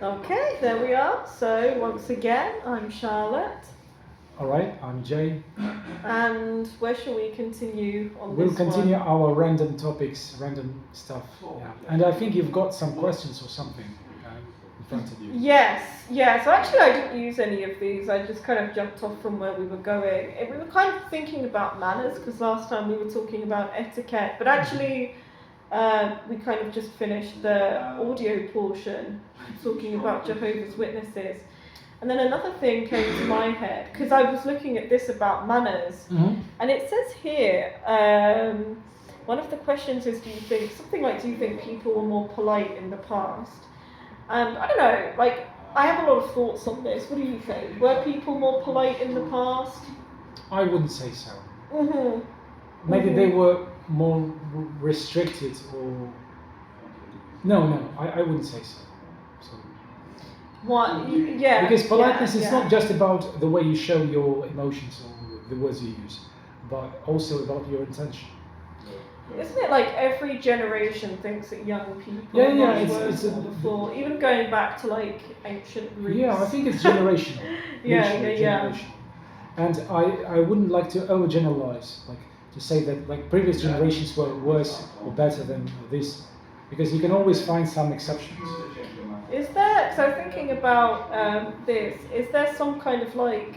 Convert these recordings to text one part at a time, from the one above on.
Okay, there we are. So, once again, I'm Charlotte. All right, I'm Jay. And where shall we continue on We'll this continue one? our random topics, random stuff. Yeah. And I think you've got some questions or something in front of you. Yes, yeah. So actually, I didn't use any of these. I just kind of jumped off from where we were going. We were kind of thinking about manners because last time we were talking about etiquette, but actually, we kind of just finished the audio portion talking about Jehovah's Witnesses. And then another thing came to my head because I was looking at this about manners, and it says here, one of the questions is, do you think people were more polite in the past? And I don't know, like, I have a lot of thoughts on this. What do you think? Were people more polite in the past? I wouldn't say so. Mm-hmm. Maybe they were more restricted or... No, I wouldn't say so. What? Yeah. Because politeness is yeah. not just about the way you show your emotions or the words you use, but also about your intention. Isn't it like every generation thinks that young people Yeah, are yeah, much worse it's than before? Even going back to like ancient Greece. Yeah, I think it's generational. Yeah. Generational. And I wouldn't like to overgeneralize, like to say that like previous generations were worse or better than this, because you can always find some exceptions. Is there? So thinking about this, is there some kind of like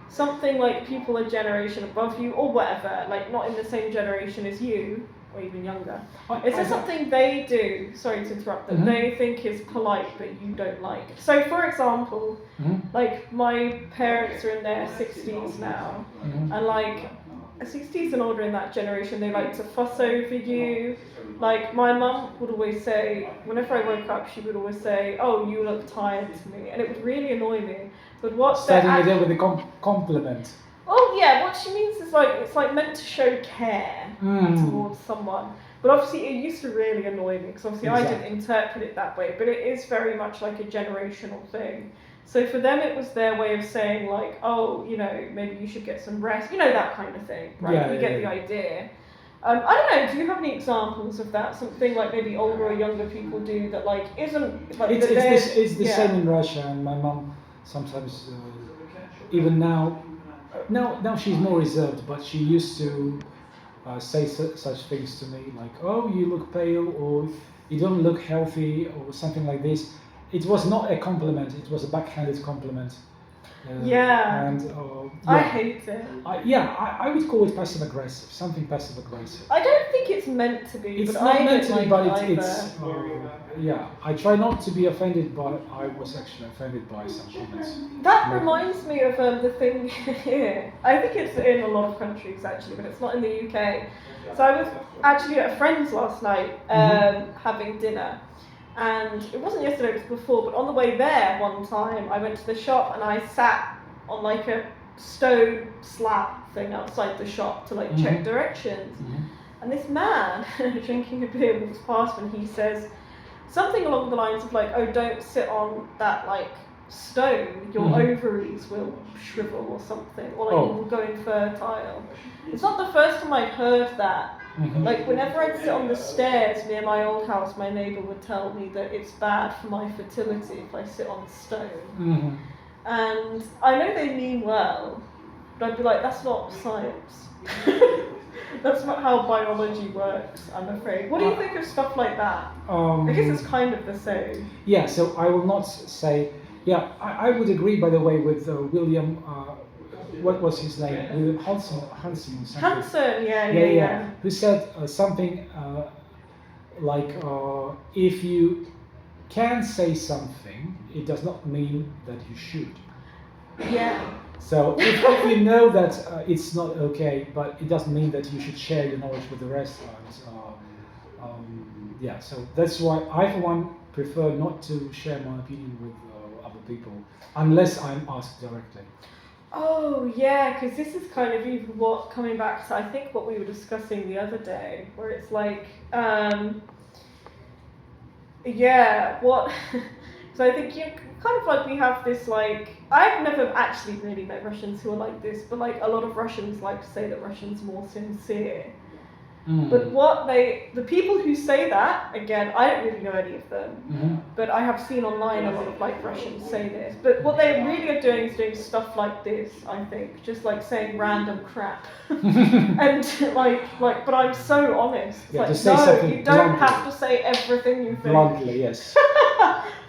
something like people a generation above you or whatever, like not in the same generation as you or even younger? Is there something they do? Sorry to interrupt. That they think is polite but you don't like? So, for example, like my parents are in their 60s now, and like 60s and older in that generation, they like to fuss over you. Like my mum would always say, whenever I woke up, she would always say, "Oh, you look tired" to me, and it would really annoy me. But what's starting it with a compliment? Oh yeah, what she means is like it's like meant to show care towards someone. But obviously, it used to really annoy me because obviously I didn't interpret it that way. But it is very much like a generational thing. So for them, it was their way of saying like, oh, you know, maybe you should get some rest, you know, that kind of thing, right? Yeah, you get the idea. I don't know. Do you have any examples of that? Something like maybe older or younger people do that like isn't like it's the same in Russia, and my mom sometimes even now she's more reserved, but she used to say such things to me like, "Oh, you look pale," or "You don't look healthy," or something like this. It was not a compliment; it was a backhanded compliment. And I hate it. I would call it passive aggressive, something passive aggressive. I don't think it's meant to be. It's but not I meant to don't be, like but it it's I try not to be offended, but I was actually offended by some comments. That reminds me of the thing here. I think it's in a lot of countries actually, but it's not in the UK. So I was actually at a friend's last night having dinner. And it wasn't yesterday, it was before, but on the way there one time, I went to the shop and I sat on like a stone slab thing outside the shop to like check directions. And this man drinking a beer walks past and he says something along the lines of like, "Oh, don't sit on that like stone, your ovaries will shrivel," or something, or like you will go infertile. It's not the first time I'd heard that. Like whenever I'd sit on the stairs near my old house, my neighbour would tell me that it's bad for my fertility if I sit on stone. And I know they mean well, but I'd be like, that's not science. That's not how biology works, I'm afraid. What do you think of stuff like that? I guess it's kind of the same. Yeah, so I will not say... Yeah, I would agree, by the way, with William... what was his name? William Hansen. Hansen, yeah. Who said something like, if you can say something, it does not mean that you should. Yeah. So if you know that it's not okay, but it doesn't mean that you should share your knowledge with the rest. So that's why I, for one, prefer not to share my opinion with other people, unless I'm asked directly. Oh yeah, because this is kind of even coming back to I think what we were discussing the other day, where it's like, So I think you kind of like we have this like I've never actually really met Russians who are like this, but like a lot of Russians like to say that Russians are more sincere. But the people who say that, again, I don't really know any of them, but I have seen online a lot of like Russians say this. But what they really are doing is doing stuff like this, I think, just like saying random crap. And but I'm so honest. It's Yeah, like, to say no, something you don't bluntly. have to say everything you think. Bluntly, yes.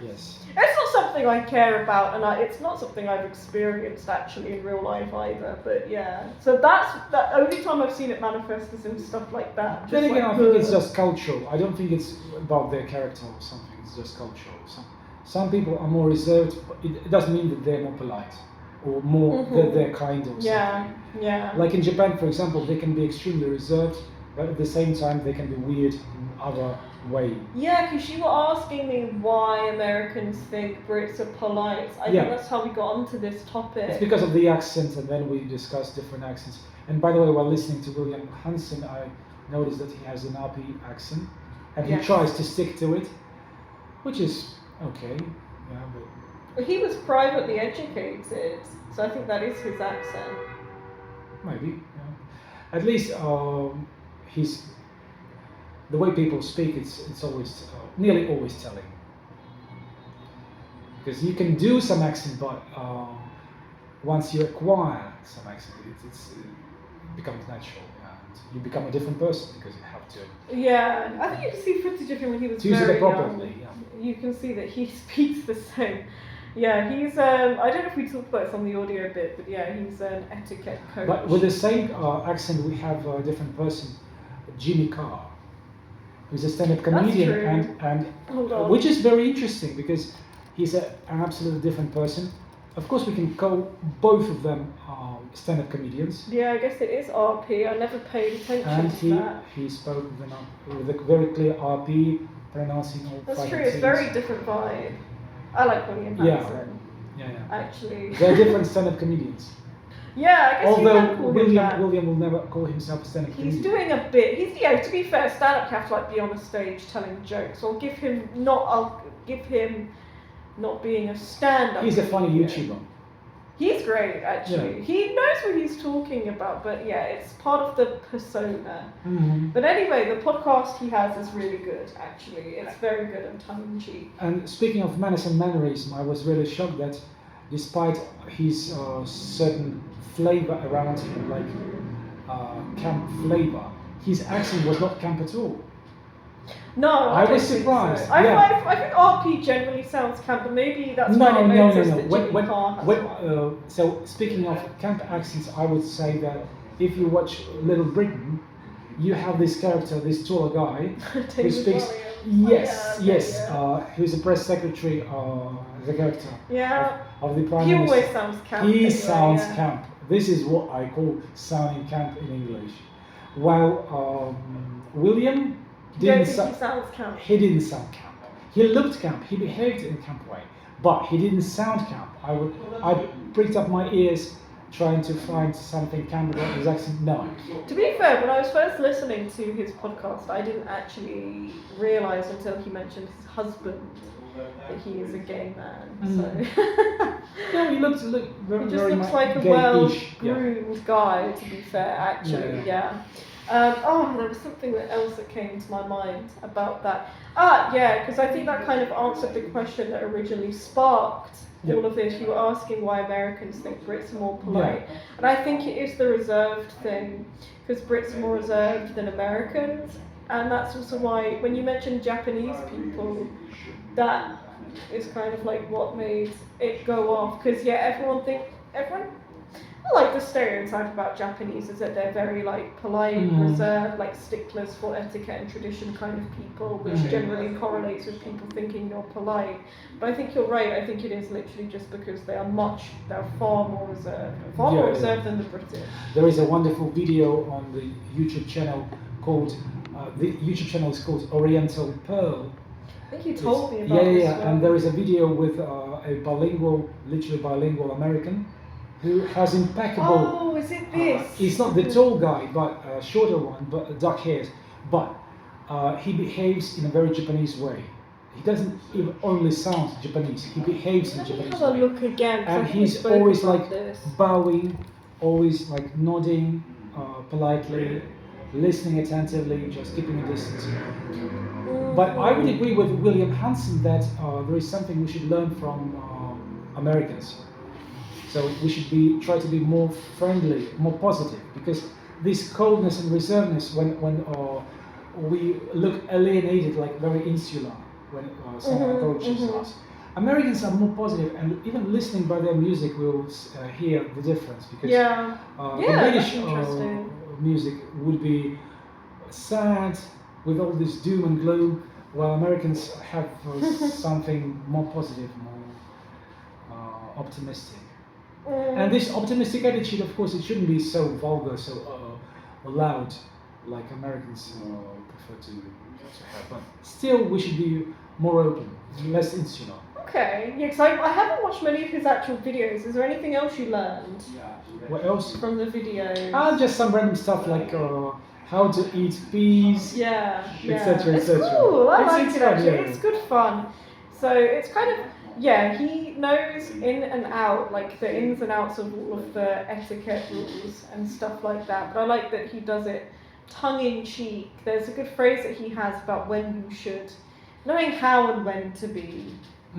Yes. It's not something I care about, and it's not something I've experienced actually in real life either. But yeah, so that's the only time I've seen it manifest is in stuff like that. Then just again, like I think it's just cultural. I don't think it's about their character or something. It's just cultural. Some people are more reserved, but it doesn't mean that they're more polite or more that they're kind or something. Yeah. Like in Japan, for example, they can be extremely reserved, but at the same time they can be weird in other way. Yeah, because you were asking me why Americans think Brits are polite. I think that's how we got onto this topic. It's because of the accent, and then we discussed different accents. And by the way, while listening to William Hansen, I noticed that he has an RP accent, and he tries to stick to it, which is okay. Yeah, but he was privately educated, so I think that is his accent. maybe. Yeah. At least he's. The way people speak, it's always nearly always telling. Because you can do some accent, but once you acquire some accent, it becomes natural, and you become a different person because you have to. Yeah, I think you can see footage of him when he was use very it properly. young. Yeah. You can see that he speaks the same. Yeah, he's. I don't know if we talked about this on the audio bit, but yeah, he's an etiquette coach. But with the same accent, we have a different person, Jimmy Carr, who's a stand-up comedian, and which is very interesting because he's an absolutely different person. Of course, we can call both of them stand-up comedians. Yeah, I guess it is RP. I never paid attention to that. He spoke with a very clear RP, pronouncing all. That's true. It's very different vibe. I like William Hansen. Yeah. Actually, They're different stand-up comedians. Yeah, I guess you can call him that. William will never call himself a stand-up comedian. He's doing a bit. To be fair, stand-up have to like be on the stage telling jokes. I'll give him not being a stand-up. He's a funny YouTuber. He's great, actually. Yeah. He knows what he's talking about, but yeah, it's part of the persona. Mm-hmm. But anyway, the podcast he has is really good, actually. It's very good and tongue-in-cheek. And speaking of manners and mannerism, I was really shocked that despite his certain flavor around him, like camp flavor, his accent was not camp at all. No, I was surprised. So. I think RP generally sounds camp, but maybe that's why they noticed that Jimmy Carr has So speaking of camp accents, I would say that if you watch Little Britain, you have this character, this taller guy, who speaks. Who's the press secretary, the character of the Prime Minister. He always sounds camp. He sounds camp. This is what I call sounding camp in English. While William didn't he sounds camp. He didn't sound camp. He looked camp. He behaved in a camp way, but he didn't sound camp. I pricked up my ears trying to find something camp about his accent. No. To be fair, when I was first listening to his podcast, I didn't actually realise until he mentioned his husband that he is a gay man. So no, he looks very, he just looks like a well-groomed guy. To be fair, actually, yeah. There was something else that came to my mind about that. Because I think that kind of answered the question that originally sparked all of this. You were asking why Americans think Brits are more polite. Yeah. And I think it is the reserved thing, because Brits are more reserved than Americans. And that's also why, when you mentioned Japanese people, that is kind of like what made it go off. Because, everyone like the stereotype about Japanese is that they're very like polite, reserved, like sticklers for etiquette and tradition kind of people, which generally correlates with people thinking you're polite. But I think you're right. I think it is literally just because they're far more reserved, more reserved than the British. There is a wonderful video on the YouTube channel called Oriental Pearl. I think you told me about this. And there is a video with a literally bilingual American, who has impeccable. Oh, is it this? He's not the tall guy, but a shorter one, but dark hairs. But he behaves in a very Japanese way. He doesn't even only sound Japanese. He behaves in Japanese way. Have a look again. And he's always like bowing, always like nodding politely. listening attentively, just keeping a distance. But I would agree with William Hansen that there is something we should learn from Americans. So we should try to be more friendly, more positive, because this coldness and reservedness, when we look alienated, like very insular, when someone approaches us. Americans are more positive, and even listening by their music, we'll hear the difference, because the British music would be sad with all this doom and gloom, while Americans have something more positive, more optimistic. And this optimistic attitude, of course, it shouldn't be so vulgar, so loud, like Americans prefer to have. But still, we should be more open, less insular. Okay, yeah, because I haven't watched many of his actual videos. Is there anything else you learned? What else? From the videos? Just some random stuff like how to eat peas, etc., It's etc. cool. I like it actually. Yeah. It's good fun. So it's kind of he knows in and out, like the ins and outs of all of the etiquette rules and stuff like that. But I like that he does it tongue in cheek. There's a good phrase that he has about when you should, knowing how and when to be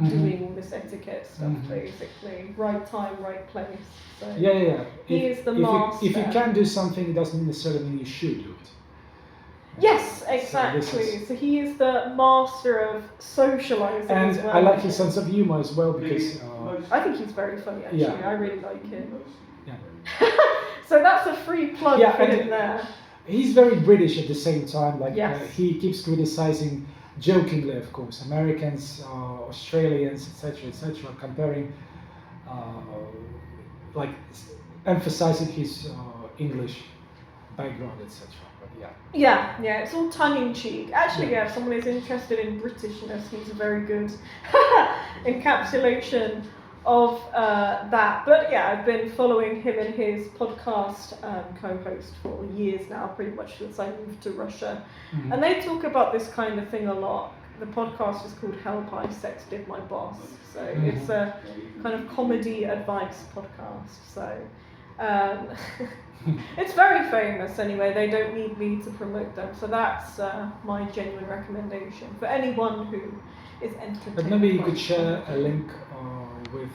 doing all this etiquette stuff, basically. Right time, right place. So Yeah. He is the master. If you can do something, it doesn't necessarily mean you should do it. Yes, exactly. So he is the master of socializing And as well. I like his sense of humor as well, because I think he's very funny, actually. Yeah. I really like him. Yeah. So that's a free plug for him there. He's very British at the same time. Like Yes. he keeps criticizing, jokingly, of course, Americans, Australians, etc., comparing, like emphasizing his English background, etc. But Yeah, it's all tongue in cheek. Actually, if someone is interested in Britishness, he's a very good encapsulation of that. But I've been following him and his podcast co-host for years now, pretty much since I moved to Russia. And they talk about this kind of thing a lot. The podcast is called Help I Sexted My Boss. So it's a kind of comedy advice podcast. So it's very famous anyway. They don't need me to promote them. So that's my genuine recommendation for anyone who is entertained. But maybe you could share a link with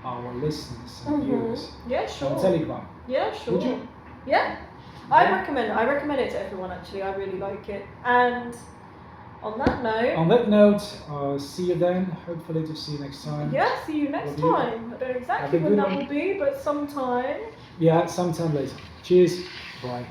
our listeners and viewers Yeah, sure. on Telegram. Yeah, sure. Would you? Yeah. I recommend it to everyone, actually. I really like it. And on that note, see you then. Hopefully to see you next time. Yeah, see you next time. I don't know exactly when that will be, but sometime. Yeah, sometime later. Cheers. Bye.